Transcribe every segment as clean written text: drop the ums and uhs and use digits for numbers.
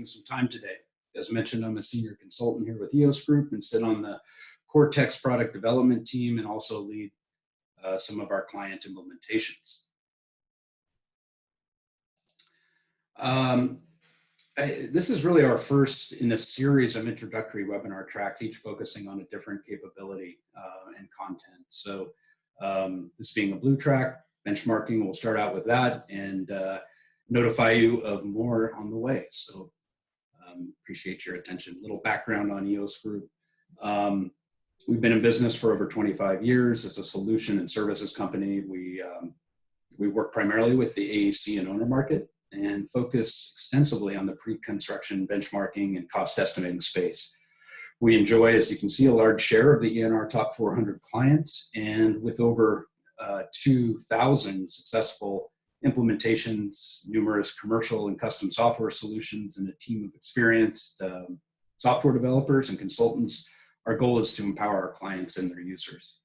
Some time today. As mentioned, I'm a senior consultant here with Eos Group and sit on the Cortex product development team and also lead some of our client implementations. This is really our first in a series of introductory webinar tracks, each focusing on a different capability and content. So this being a blue track, benchmarking, we'll start out with that and notify you of more on the way. So appreciate your attention. A little background on Eos Group. We've been in business for over 25 years. It's a solution and services company. We work primarily with the AEC and owner market and focus extensively on the pre-construction benchmarking and cost estimating space. We enjoy, as you can see, a large share of the ENR top 400 clients, and with over 2,000 successful implementations, numerous commercial and custom software solutions, and a team of experienced software developers and consultants, our goal is to empower our clients and their users.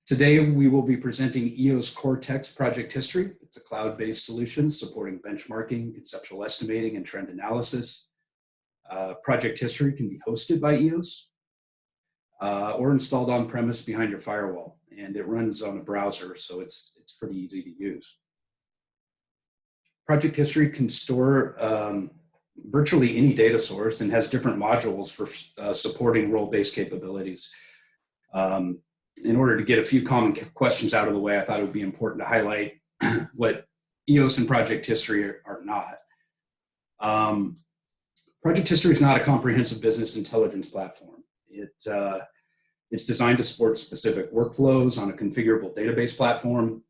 Today, we will be presenting Eos Cortex project history. It's a cloud-based solution supporting benchmarking, conceptual estimating, and trend analysis. Project history can be hosted by Eos or installed on-premise behind your firewall, and it runs on a browser, so it's pretty easy to use. Project history can store virtually any data source and has different modules for supporting role-based capabilities. In order to get a few common questions out of the way, I thought it would be important to highlight what Eos and project history are not. Project history is not a comprehensive business intelligence platform. It's designed to support specific workflows on a configurable database platform.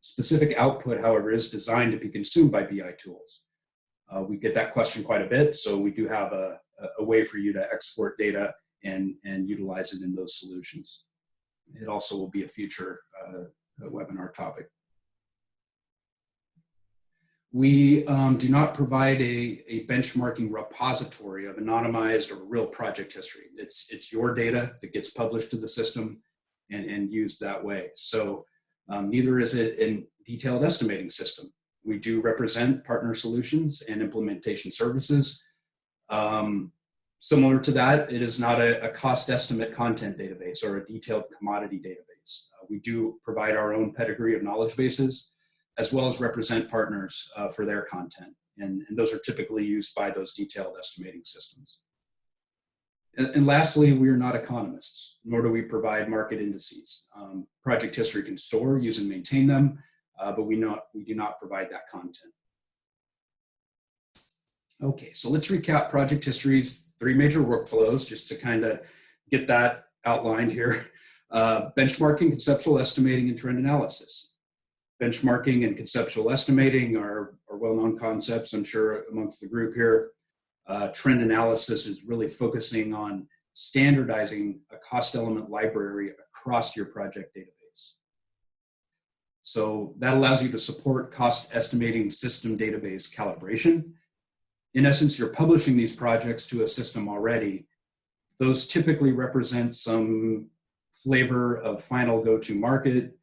Specific output, however, is designed to be consumed by BI tools. We get that question quite a bit, so we do have a way for you to export data and utilize it in those solutions. It also will be a future webinar topic. We do not provide a benchmarking repository of anonymized or real project history. It's your data that gets published to the system and used that way. So neither is it a detailed estimating system. We do represent partner solutions and implementation services. Similar to that, it is not a cost estimate content database or a detailed commodity database. We do provide our own pedigree of knowledge bases, as well as represent partners for their content. And those are typically used by those detailed estimating systems. And lastly, we are not economists, nor do we provide market indices. Project history can store, use, and maintain them, but we do not provide that content. Okay, so let's recap project history's 3 major workflows, just to kind of get that outlined here. Benchmarking, conceptual estimating, and trend analysis. Benchmarking and conceptual estimating are well-known concepts, I'm sure, amongst the group here. Trend analysis is really focusing on standardizing a cost element library across your project database. So that allows you to support cost estimating system database calibration. In essence, you're publishing these projects to a system already. Those typically represent some flavor of final go-to-market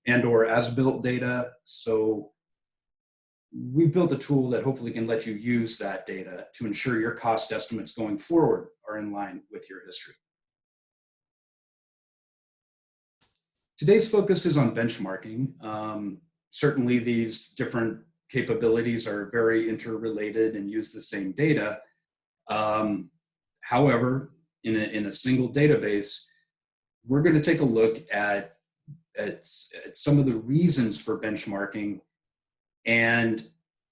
and or as-built data. So we've built a tool that hopefully can let you use that data to ensure your cost estimates going forward are in line with your history. Today's focus is on benchmarking. Certainly these different capabilities are very interrelated and use the same data. However, in a single database, we're going to take a look at some of the reasons for benchmarking. And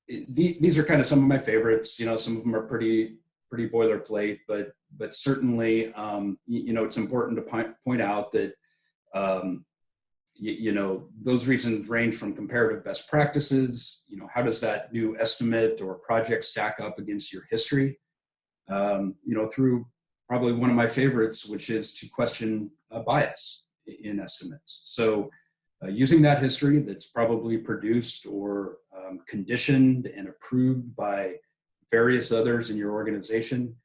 these are kind of some of my favorites. You know, some of them are pretty boilerplate, but certainly, you know, it's important to point out that, you know, those reasons range from comparative best practices. You know, how does that new estimate or project stack up against your history? You know, through probably one of my favorites, which is to question bias in estimates. So using that history that's probably produced or conditioned and approved by various others in your organization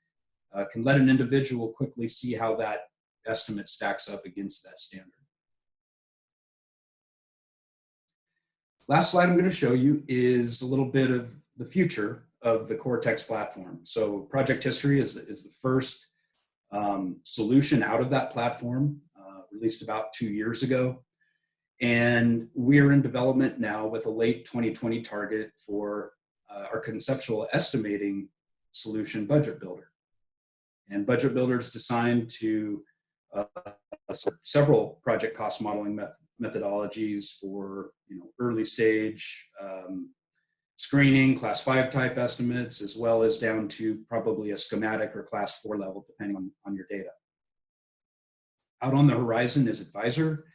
can let an individual quickly see how that estimate stacks up against that standard. Last slide I'm going to show you is a little bit of the future of the Cortex platform. So project history is the first solution out of that platform, released about 2 years ago. And we're in development now with a late 2020 target for our conceptual estimating solution, Budget Builder. And Budget Builder is designed to several project cost modeling methodologies for early stage screening, class 5 type estimates, as well as down to probably a schematic or class 4 level, depending on your data. Out on the horizon is Advisor,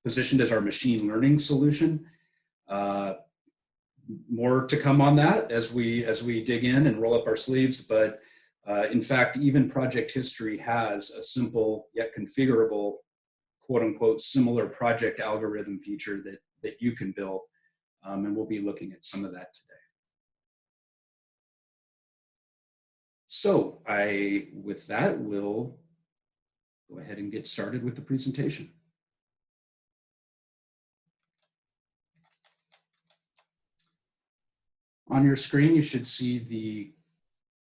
positioned as our machine learning solution. More to come on that as we dig in and roll up our sleeves, but in fact, even project history has a simple yet configurable, quote unquote, similar project algorithm feature that you can build, and we'll be looking at some of that today. So with that, we'll go ahead and get started with the presentation. On your screen, you should see the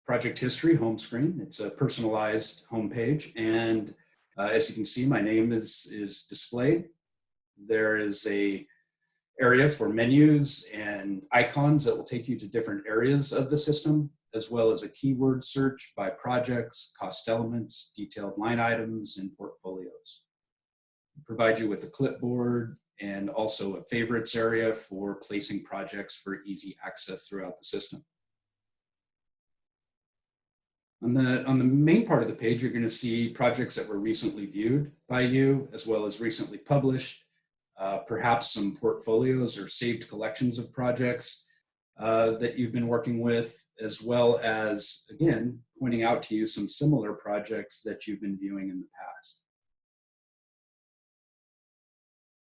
project history home screen. It's a personalized homepage, and as you can see, my name is displayed. There is a area for menus and icons that will take you to different areas of the system, as well as a keyword search by projects, cost elements, detailed line items, and portfolios. Provide you with a clipboard and also a favorites area for placing projects for easy access throughout the system. On the main part of the page, you're going to see projects that were recently viewed by you, as well as recently published, perhaps some portfolios or saved collections of projects that you've been working with, as well as, again, pointing out to you some similar projects that you've been viewing in the past.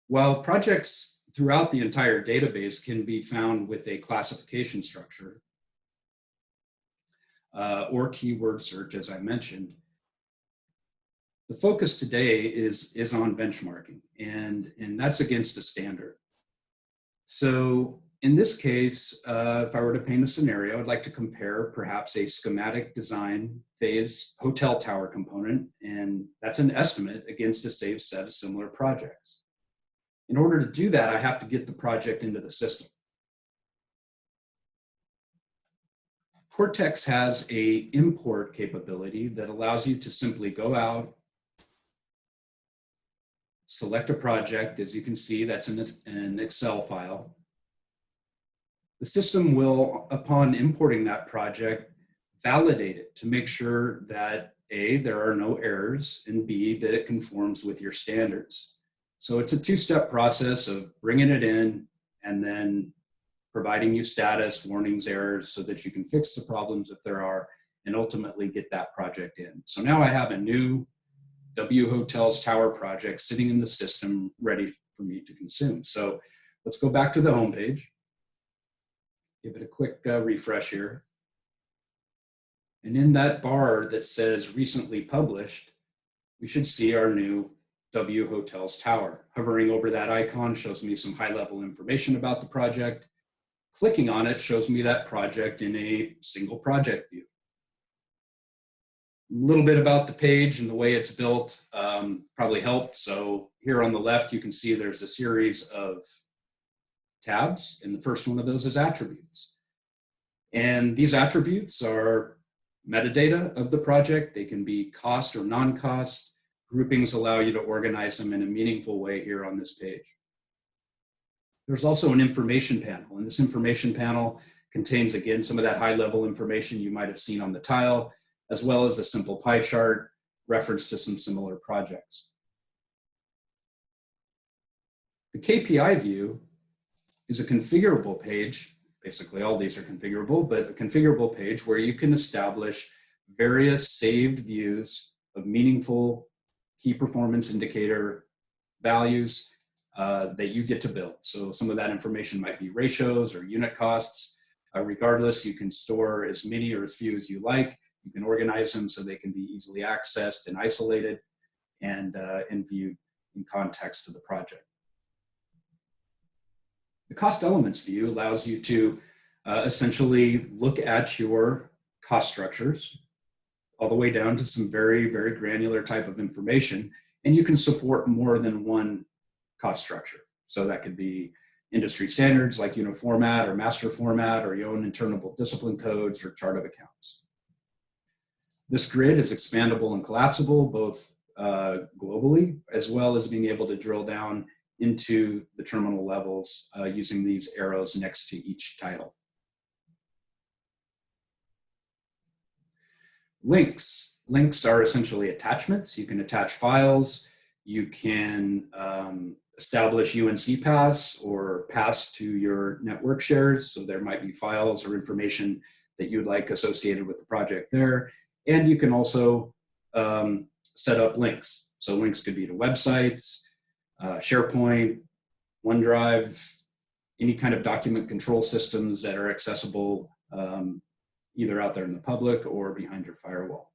While projects throughout the entire database can be found with a classification structure, or keyword search, as I mentioned, the focus today is on benchmarking, and that's against a standard. So in this case, if I were to paint a scenario, I'd like to compare perhaps a schematic design phase hotel tower component, and that's an estimate against a saved set of similar projects. In order to do that, I have to get the project into the system. Cortex has an import capability that allows you to simply go out, select a project. As you can see, that's an Excel file. The system will, upon importing that project, validate it to make sure that A, there are no errors, and B, that it conforms with your standards. So it's a two-step process of bringing it in and then providing you status, warnings, errors, so that you can fix the problems if there are, and ultimately get that project in. So now I have a new W Hotels Tower project sitting in the system ready for me to consume. So let's go back to the home page. Give it a quick refresh here. And in that bar that says recently published, we should see our new W Hotels Tower. Hovering over that icon shows me some high-level information about the project. Clicking on it shows me that project in a single project view. A little bit about the page and the way it's built probably helped. So here on the left, you can see there's a series of tabs, and the first one of those is attributes. And these attributes are metadata of the project. They can be cost or non-cost. Groupings allow you to organize them in a meaningful way here on this page. There's also an information panel, and this information panel contains, again, some of that high-level information you might have seen on the tile, as well as a simple pie chart reference to some similar projects. The KPI view is a configurable page. Basically, all these are configurable, but a configurable page where you can establish various saved views of meaningful key performance indicator values that you get to build. So some of that information might be ratios or unit costs. Regardless, you can store as many or as few as you like. You can organize them so they can be easily accessed and isolated and viewed in context of the project. The cost elements view allows you to essentially look at your cost structures all the way down to some very, very granular type of information, and you can support more than one cost structure. So that could be industry standards like uniformat or master format, or your own internal discipline codes or chart of accounts. This grid is expandable and collapsible, both globally, as well as being able to drill down into the terminal levels using these arrows next to each title. Links. Links are essentially attachments. You can attach files. You can establish UNC paths or paths to your network shares. So there might be files or information that you'd like associated with the project there. And you can also set up links. So links could be to websites, SharePoint, OneDrive, any kind of document control systems that are accessible either out there in the public or behind your firewall.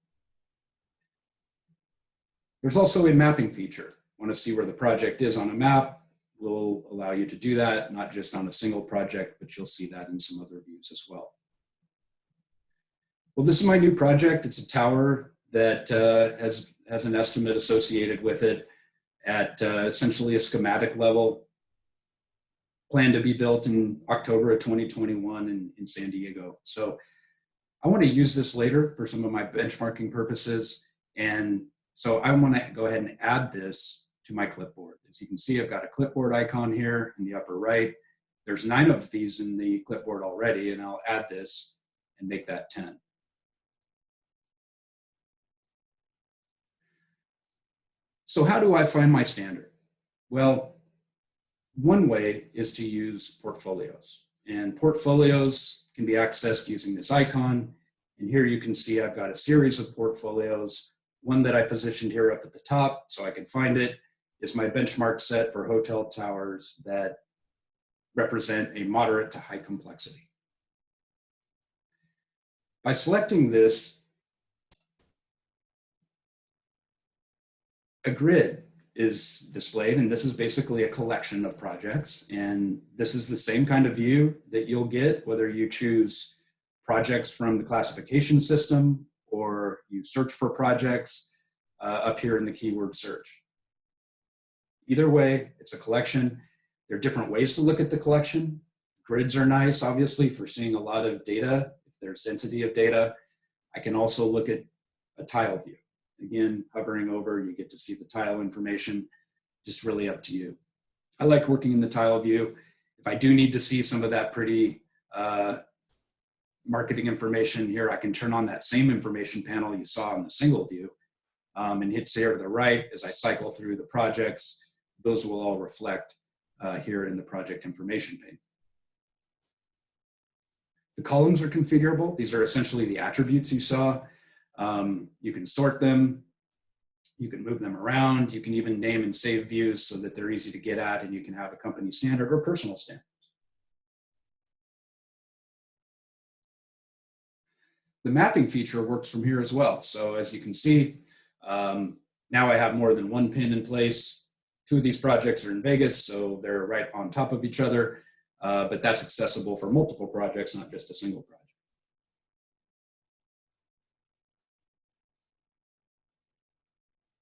There's also a mapping feature. Want to see where the project is on a map? Will allow you to do that, not just on a single project, but you'll see that in some other views as well. Well, this is my new project. It's a tower that has an estimate associated with it at essentially a schematic level, planned to be built in October of 2021 in San Diego. So I want to use this later for some of my benchmarking purposes. And so I want to go ahead and add this to my clipboard. As you can see, I've got a clipboard icon here in the upper right. There's 9 of these in the clipboard already, and I'll add this and make that 10. So how do I find my standard? Well, one way is to use portfolios. And portfolios can be accessed using this icon. And here you can see I've got a series of portfolios. One that I positioned here up at the top so I can find it is my benchmark set for hotel towers that represent a moderate to high complexity. By selecting this, a grid is displayed, and this is basically a collection of projects. And this is the same kind of view that you'll get whether you choose projects from the classification system or you search for projects up here in the keyword search. Either way, it's a collection. There are different ways to look at the collection. Grids are nice, obviously, for seeing a lot of data. If there's density of data, I can also look at a tile view. Again, hovering over, you get to see the tile information, just really up to you. I like working in the tile view. If I do need to see some of that pretty marketing information here, I can turn on that same information panel you saw in the single view and hit there to the right. As I cycle through the projects, those will all reflect here in the project information pane. The columns are configurable. These are essentially the attributes you saw. You can sort them, you can move them around, you can even name and save views so that they're easy to get at, and you can have a company standard or personal standard. The mapping feature works from here as well. So as you can see, now I have more than one pin in place. 2 of these projects are in Vegas, so they're right on top of each other, but that's accessible for multiple projects, not just a single project.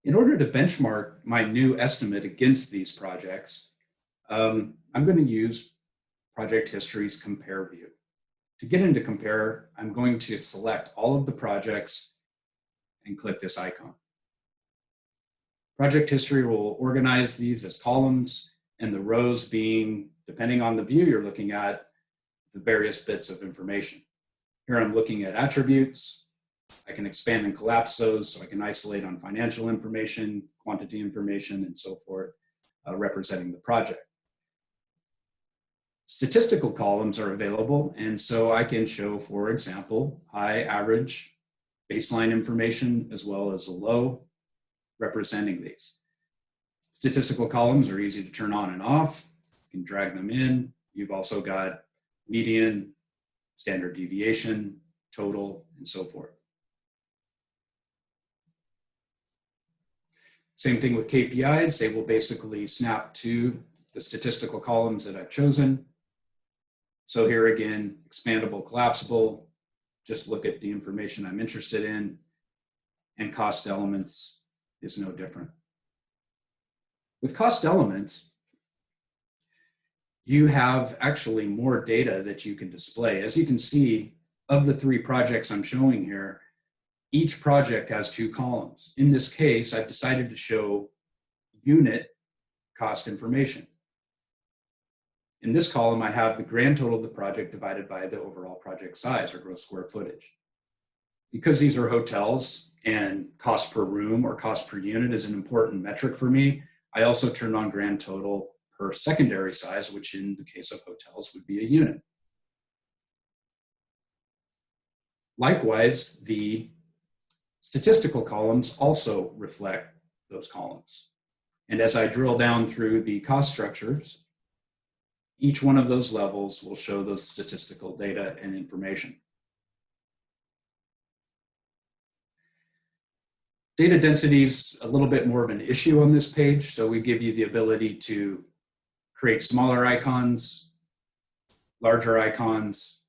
In order to benchmark my new estimate against these projects, I'm going to use Project History's Compare view. To get into Compare, I'm going to select all of the projects and click this icon. Project History will organize these as columns, and the rows being, depending on the view you're looking at, the various bits of information. Here I'm looking at attributes. I can expand and collapse those so I can isolate on financial information, quantity information, and so forth, representing the project. Statistical columns are available, and so I can show, for example, high, average, baseline information, as well as a low, representing these. Statistical columns are easy to turn on and off. You can drag them in. You've also got median, standard deviation, total, and so forth. Same thing with KPIs. They will basically snap to the statistical columns that I've chosen. So here again, expandable, collapsible, just look at the information I'm interested in, and cost elements is no different. With cost elements, you have actually more data that you can display. As you can see, of the 3 projects I'm showing here, each project has 2 columns. In this case, I've decided to show unit cost information. In this column, I have the grand total of the project divided by the overall project size, or gross square footage. Because these are hotels and cost per room or cost per unit is an important metric for me, I also turn on grand total per secondary size, which in the case of hotels would be a unit. Likewise, the statistical columns also reflect those columns. And as I drill down through the cost structures, each one of those levels will show those statistical data and information. Data density is a little bit more of an issue on this page, so we give you the ability to create smaller icons, larger icons,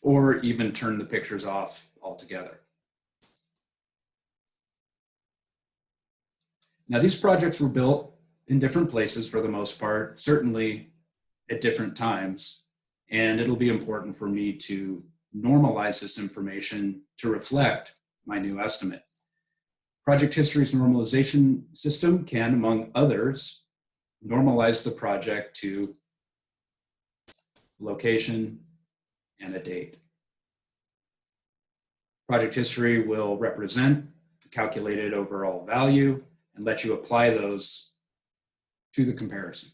or even turn the pictures off altogether. Now, these projects were built in different places for the most part, certainly at different times, and it'll be important for me to normalize this information to reflect my new estimate. Project History's normalization system can, among others, normalize the project to location and a date. Project History will represent the calculated overall value and let you apply those to the comparison.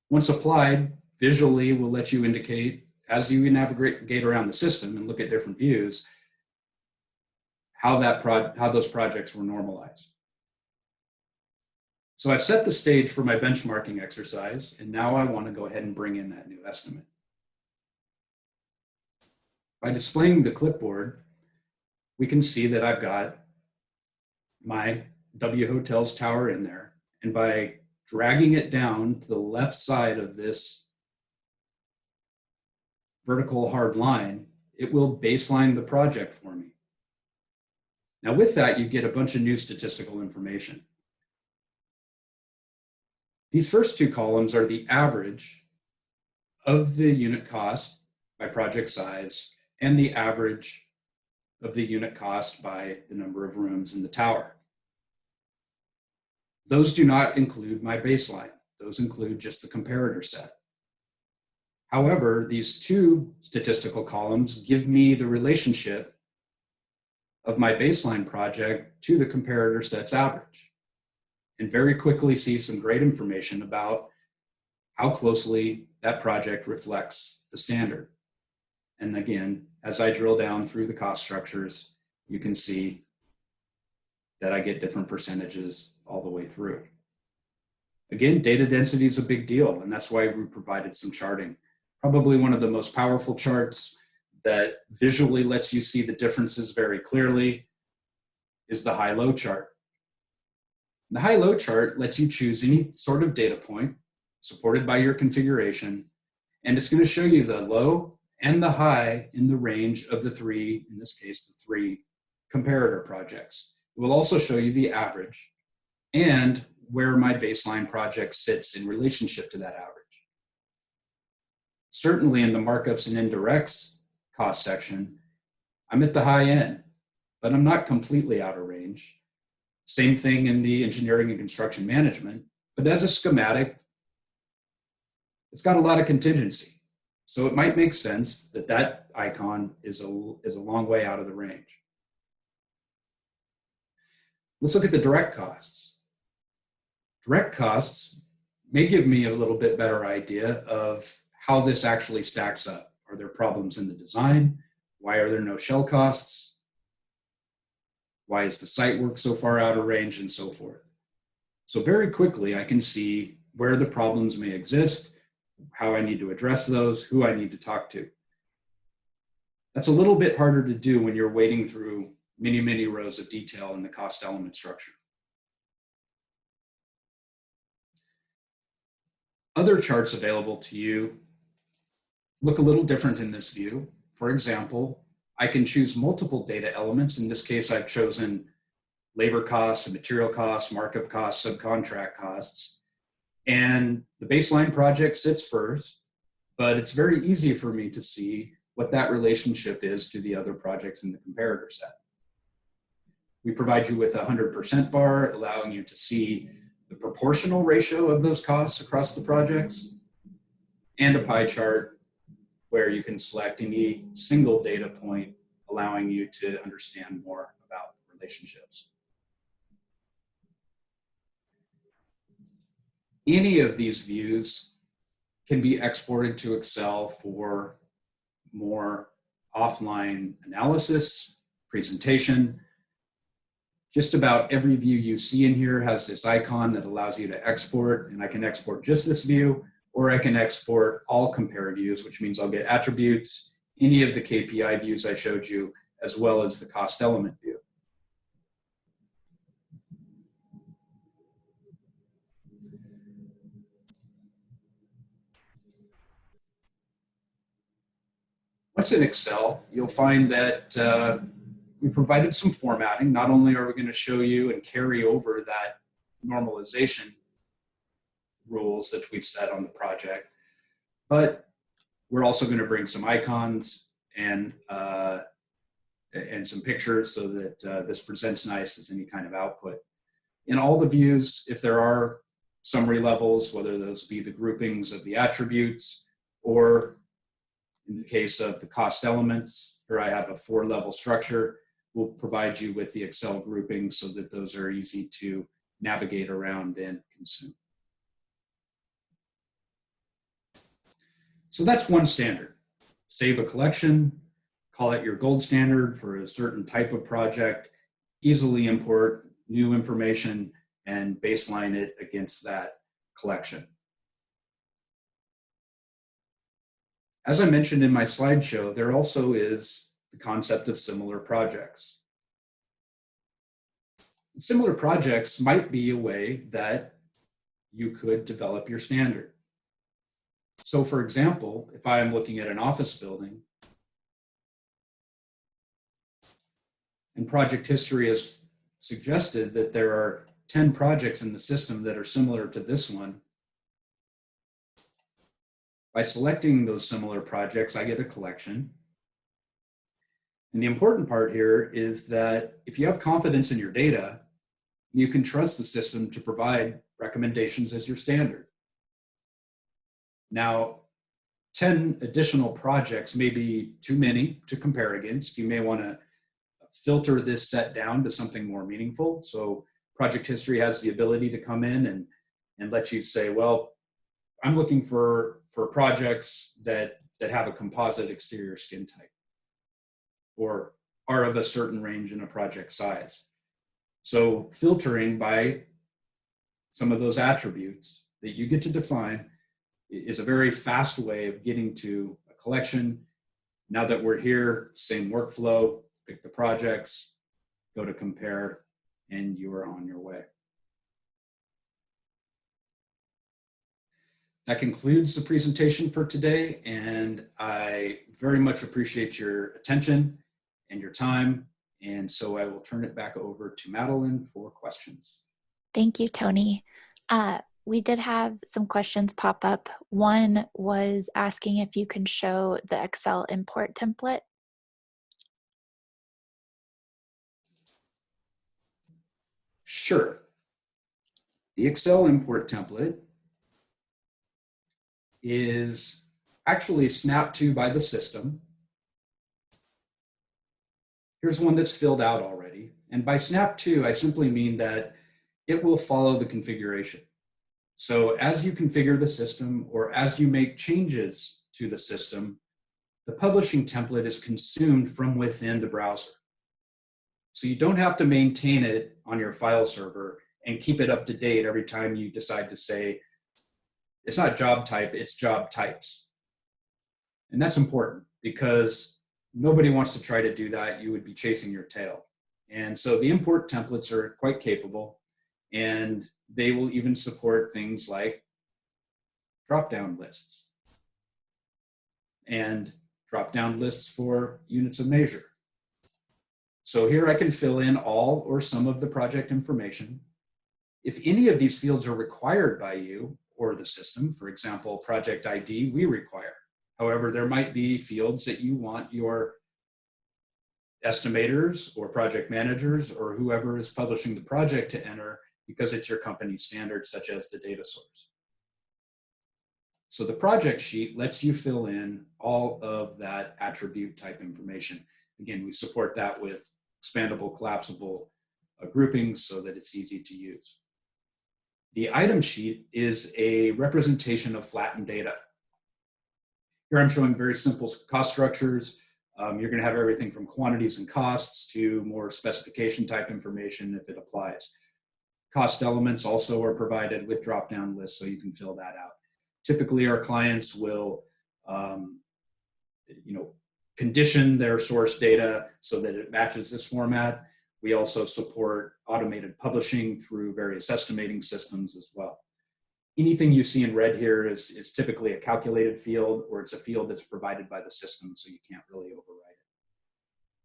Once applied, visually will let you indicate, as you navigate around the system and look at different views, how those projects were normalized. So I've set the stage for my benchmarking exercise, and now I want to go ahead and bring in that new estimate. By displaying the clipboard, we can see that I've got my W Hotels tower in there, and by dragging it down to the left side of this vertical hard line, it will baseline the project for me. Now with that, you get a bunch of new statistical information. These first 2 columns are the average of the unit cost by project size and the average of the unit cost by the number of rooms in the tower. Those do not include my baseline. Those include just the comparator set. However, these 2 statistical columns give me the relationship of my baseline project to the comparator set's average, and very quickly see some great information about how closely that project reflects the standard. And again, as I drill down through the cost structures, you can see that I get different percentages all the way through. Again, data density is a big deal, and that's why we provided some charting. Probably one of the most powerful charts that visually lets you see the differences very clearly is the high-low chart. The high-low chart lets you choose any sort of data point supported by your configuration, and it's going to show you the low and the high in the range of the 3, in this case, the 3 comparator projects. It will also show you the average and where my baseline project sits in relationship to that average. Certainly in the markups and indirects cost section, I'm at the high end, but I'm not completely out of range. Same thing in the engineering and construction management, but as a schematic, it's got a lot of contingency. So it might make sense that that icon is a long way out of the range. Let's look at the direct costs. Direct costs may give me a little bit better idea of how this actually stacks up. Are there problems in the design? Why are there no shell costs? Why is the site work so far out of range, and so forth? So very quickly, I can see where the problems may exist, how I need to address those, who I need to talk to. That's a little bit harder to do when you're wading through many, many rows of detail in the cost element structure. Other charts available to you look a little different in this view. For example, I can choose multiple data elements. In this case, I've chosen labor costs, material costs, markup costs, subcontract costs. And the baseline project sits first, but it's very easy for me to see what that relationship is to the other projects in the comparator set. We provide you with a 100% bar, allowing you to see the proportional ratio of those costs across the projects, and a pie chart where you can select any single data point, allowing you to understand more about relationships. Any of these views can be exported to Excel for more offline analysis, presentation. Just about every view you see in here has this icon that allows you to export, and I can export just this view, or I can export all compare views, which means I'll get attributes, any of the KPI views I showed you, as well as the cost element view. Once in Excel, you'll find that we provided some formatting. Not only are we going to show you and carry over that normalization rules that we've set on the project, but we're also going to bring some icons and some pictures so that this presents nice as any kind of output. In all the views, if there are summary levels, whether those be the groupings of the attributes, or in the case of the cost elements, here I have a 4-level structure. We'll provide you with the Excel groupings so that those are easy to navigate around and consume. So that's one standard. Save a collection, call it your gold standard for a certain type of project, easily import new information and baseline it against that collection. As I mentioned in my slideshow, there also is the concept of similar projects. Similar projects might be a way that you could develop your standard. So for example, if I am looking at an office building and project history has suggested that there are 10 projects in the system that are similar to this one, by selecting those similar projects, I get a collection. And the important part here is that if you have confidence in your data, you can trust the system to provide recommendations as your standard. Now, 10 additional projects may be too many to compare against. You may want to filter this set down to something more meaningful. So project history has the ability to come in and let you say, well, I'm looking for projects that have a composite exterior skin type or are of a certain range in a project size. So filtering by some of those attributes that you get to define is a very fast way of getting to a collection. Now that we're here, same workflow, pick the projects, go to compare, and you are on your way. That concludes the presentation for today, and I very much appreciate your attention and your time. And so I will turn it back over to Madeline for questions. Thank you, Tony. We did have some questions pop up. One was asking if you can show the Excel import template. Sure. The Excel import template is actually snapped to by the system. Here's one that's filled out already. And by snap to, I simply mean that it will follow the configuration. So as you configure the system or as you make changes to the system, the publishing template is consumed from within the browser. So you don't have to maintain it on your file server and keep it up to date every time you decide to say, it's not job type, it's job types. And that's important because nobody wants to try to do that. You would be chasing your tail. And so the import templates are quite capable, and they will even support things like drop-down lists and drop-down lists for units of measure. So here I can fill in all or some of the project information. If any of these fields are required by you or the system, for example, project ID, we require. However, there might be fields that you want your estimators or project managers or whoever is publishing the project to enter because it's your company standard, such as the data source. So the project sheet lets you fill in all of that attribute type information. Again, we support that with expandable, collapsible groupings so that it's easy to use. The item sheet is a representation of flattened data. Here I'm showing very simple cost structures. You're going to have everything from quantities and costs to more specification type information if it applies. Cost elements also are provided with drop-down lists so you can fill that out. Typically, our clients will condition their source data so that it matches this format. We also support automated publishing through various estimating systems as well. Anything you see in red here is typically a calculated field, or it's a field that's provided by the system, so you can't really override it.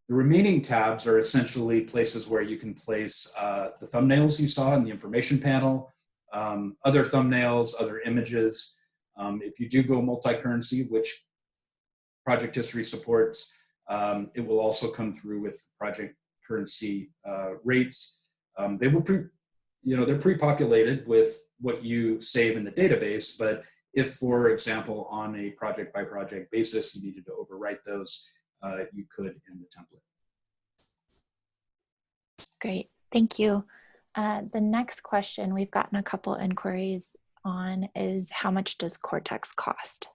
The remaining tabs are essentially places where you can place the thumbnails you saw in the information panel, other thumbnails, other images. If you do go multi-currency, which project history supports, it will also come through with project currency rates. They will they're pre-populated with what you save in the database, but if, for example, on a project by project basis, you needed to overwrite those, you could in the template. Great, thank you. The next question we've gotten a couple inquiries on is, how much does Cortex cost?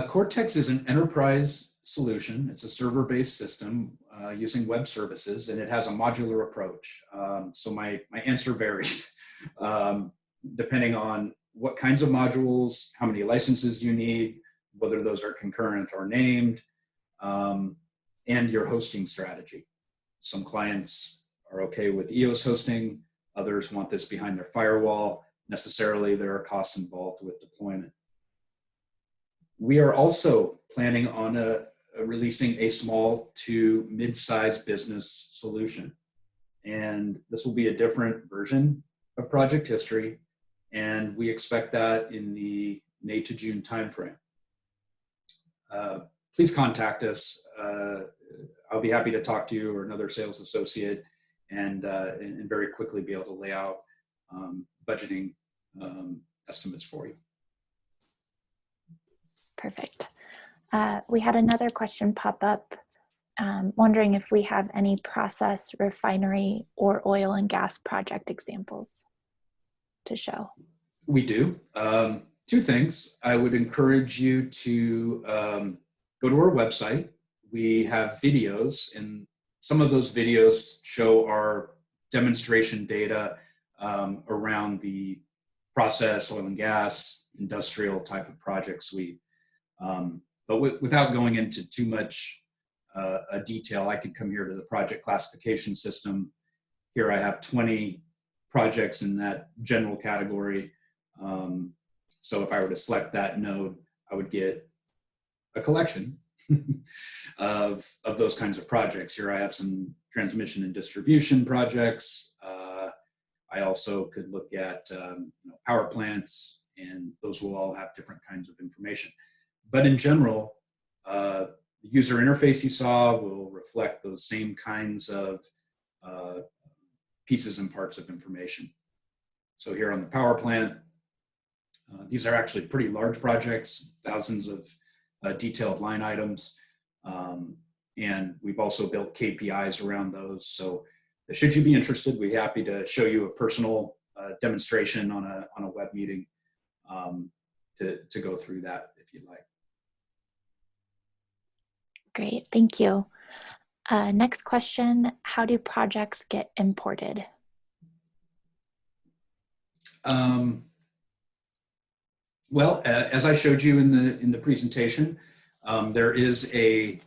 Cortex is an enterprise solution. It's a server-based system using web services, and it has a modular approach. So my answer varies depending on what kinds of modules, how many licenses you need, whether those are concurrent or named, and your hosting strategy. Some clients are okay with Eos hosting, others want this behind their firewall. Necessarily, there are costs involved with deployment. We are also planning on releasing a small to mid-sized business solution. And this will be a different version of project history. And we expect that in the May to June timeframe. Please contact us. I'll be happy to talk to you or another sales associate and very quickly be able to lay out budgeting estimates for you. Perfect. We had another question pop up, wondering if we have any process, refinery, or oil and gas project examples to show. We do. Two things. I would encourage you to go to our website. We have videos, and some of those videos show our demonstration data around the process, oil and gas, industrial type of project suite. But without going into too much detail, I could come here to the project classification system. Here I have 20 projects in that general category. So if I were to select that node, I would get a collection of those kinds of projects. Here I have some transmission and distribution projects. I also could look at power plants, and those will all have different kinds of information. But in general, the user interface you saw will reflect those same kinds of pieces and parts of information. So here on the power plant, these are actually pretty large projects, thousands of detailed line items. And we've also built KPIs around those. So should you be interested, we'd be happy to show you a personal demonstration on a web meeting to go through that if you'd like. Great, thank you. Next question, how do projects get imported? Well, as I showed you in the presentation, there is a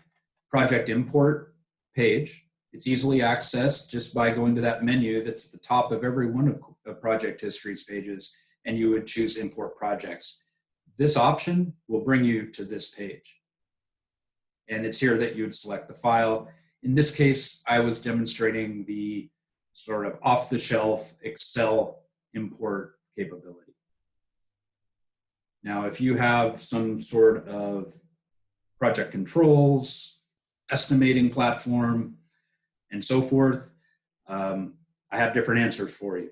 project import page. It's easily accessed just by going to that menu that's at the top of every one of Project History's pages and you would choose import projects. This option will bring you to this page. And it's here that you would select the file. In this case, I was demonstrating the sort of off-the-shelf Excel import capability. Now, if you have some sort of project controls, estimating platform, and so forth, I have different answers for you.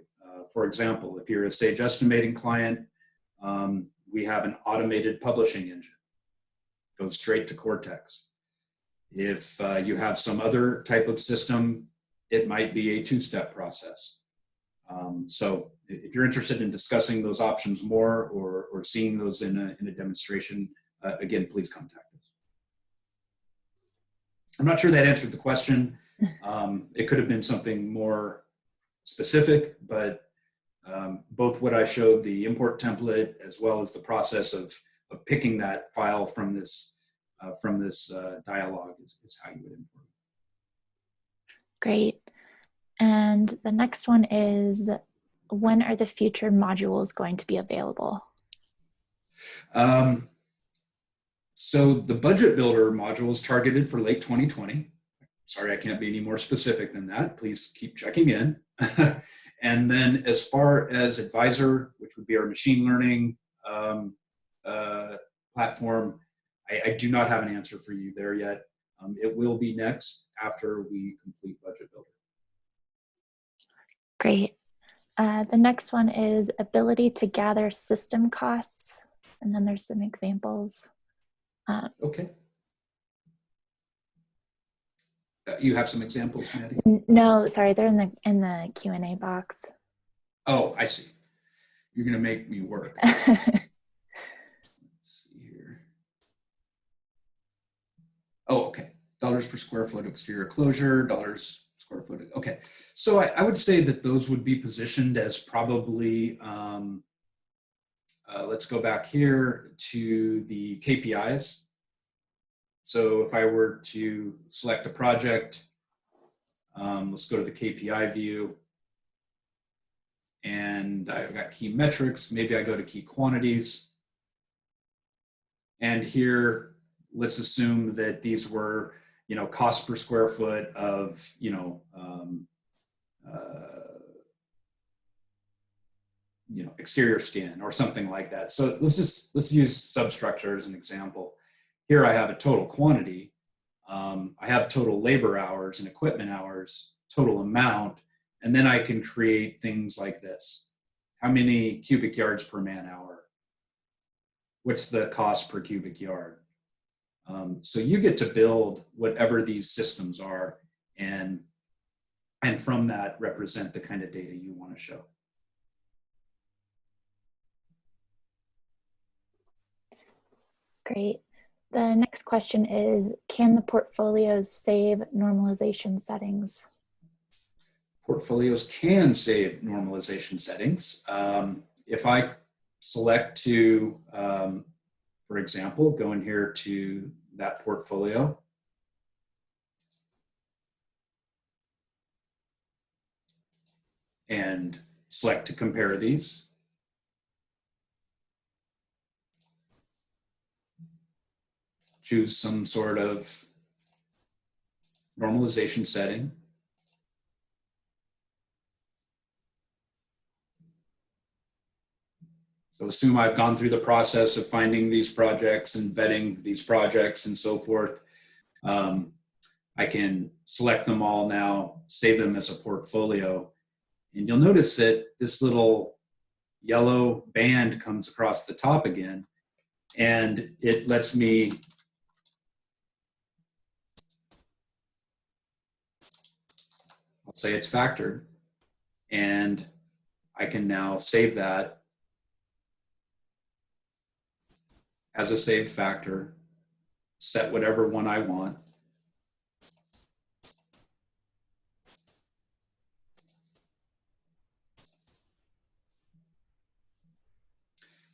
For example, if you're a Sage estimating client, we have an automated publishing engine. Goes straight to Cortex. If you have some other type of system, it might be a two-step process. So if you're interested in discussing those options more or seeing those in a demonstration, again, please contact us. I'm not sure that answered the question. It could have been something more specific, but both what I showed, the import template, as well as the process of picking that file from this dialog is how you would import it. Great. And the next one is, when are the future modules going to be available? So the budget builder module is targeted for late 2020. Sorry, I can't be any more specific than that. Please keep checking in. And then as far as advisor, which would be our machine learning platform, I do not have an answer for you there yet. It will be next after we complete budget builder. Great. The next one is ability to gather system costs. And then there's some examples. Okay. You have some examples, Maddie? No, sorry, they're in the Q&A box. Oh, I see. You're going to make me work. Let's see here. Oh, okay. Dollars per square foot exterior closure, dollars square foot. Okay. So I would say that those would be positioned as probably, let's go back here to the KPIs. So if I were to select a project, let's go to the KPI view. And I've got key metrics. Maybe I go to key quantities. And here, let's assume that these were, cost per square foot of, exterior skin or something like that. So let's use substructure as an example. Here I have a total quantity. I have total labor hours and equipment hours, total amount, and then I can create things like this. How many cubic yards per man hour? What's the cost per cubic yard? So you get to build whatever these systems are, and from that represent the kind of data you want to show. Great. The next question is, can the portfolios save normalization settings? Portfolios can save normalization settings. If I select to, for example, go in here to that portfolio, and select to compare these, choose some sort of normalization setting. So assume I've gone through the process of finding these projects and vetting these projects and so forth. I can select them all now, save them as a portfolio. And you'll notice that this little yellow band comes across the top again, and it lets me I'll say it's factored, and I can now save that as a saved factor, set whatever one I want.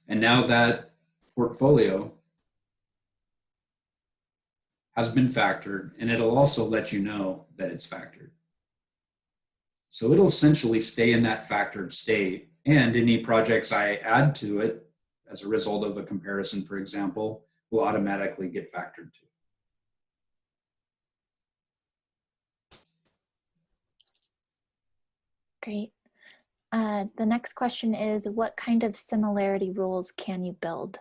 And now that portfolio has been factored, and it'll also let you know that it's factored. So it'll essentially stay in that factored state And any projects I add to it as a result of a comparison, for example, will automatically get factored to. Great. The next question is, what kind of similarity rules can you build?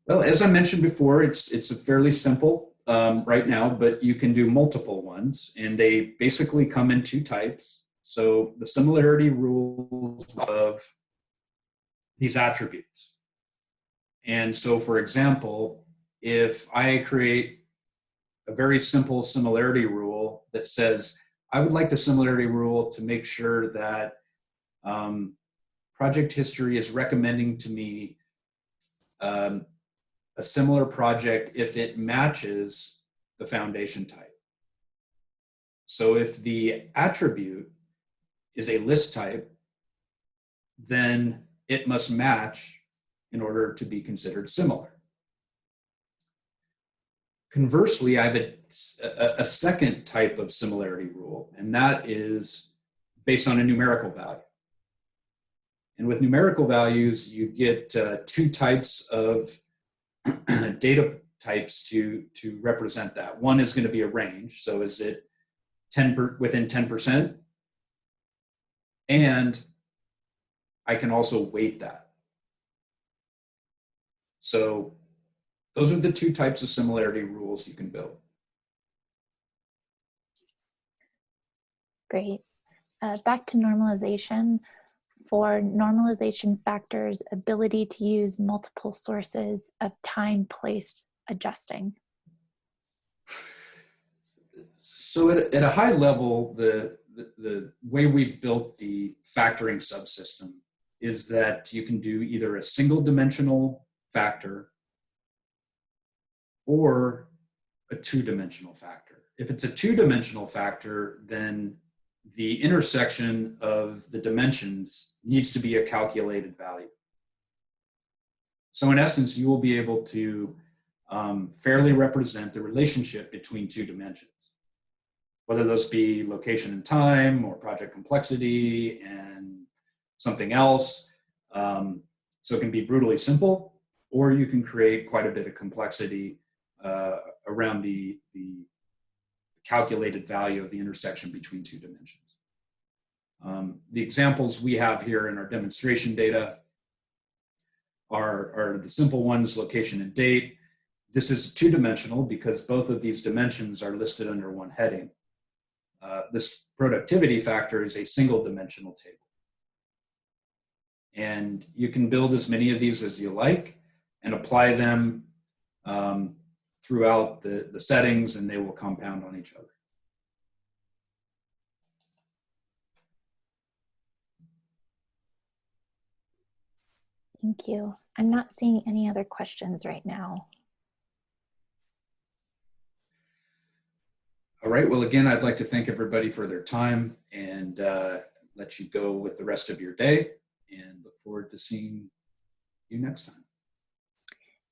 Well, as I mentioned before, it's a fairly simple right now, but you can do multiple ones, and they basically come in two types. So the similarity rules of these attributes. And so, for example, if I create a very simple similarity rule that says, I would like the similarity rule to make sure that project history is recommending to me a similar project if it matches the foundation type. So if the attribute is a list type, then it must match in order to be considered similar. Conversely, I have a second type of similarity rule, and that is based on a numerical value. And with numerical values, you get two types of data types to represent that. One is going to be a range. So is it within 10%? And I can also weight that. So those are the two types of similarity rules you can build. Great. Back to normalization. For normalization factors, ability to use multiple sources of time-placed adjusting. So at a high level, the way we've built the factoring subsystem is that you can do either a single dimensional factor or a two-dimensional factor. If it's a two-dimensional factor, then the intersection of the dimensions needs to be a calculated value. So in essence, you will be able to fairly represent the relationship between two dimensions, whether those be location and time or project complexity and something else. So it can be brutally simple, or you can create quite a bit of complexity around the calculated value of the intersection between two dimensions. The examples we have here in our demonstration data are the simple ones, location and date. This is two-dimensional because both of these dimensions are listed under one heading. This productivity factor is a single-dimensional table. And you can build as many of these as you like and apply them throughout the settings, and they will compound on each other. Thank you. I'm not seeing any other questions right now. All right, well, again, I'd like to thank everybody for their time and let you go with the rest of your day, and look forward to seeing you next time.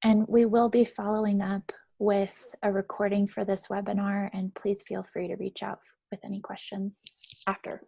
And we will be following up with a recording for this webinar, and please feel free to reach out with any questions after.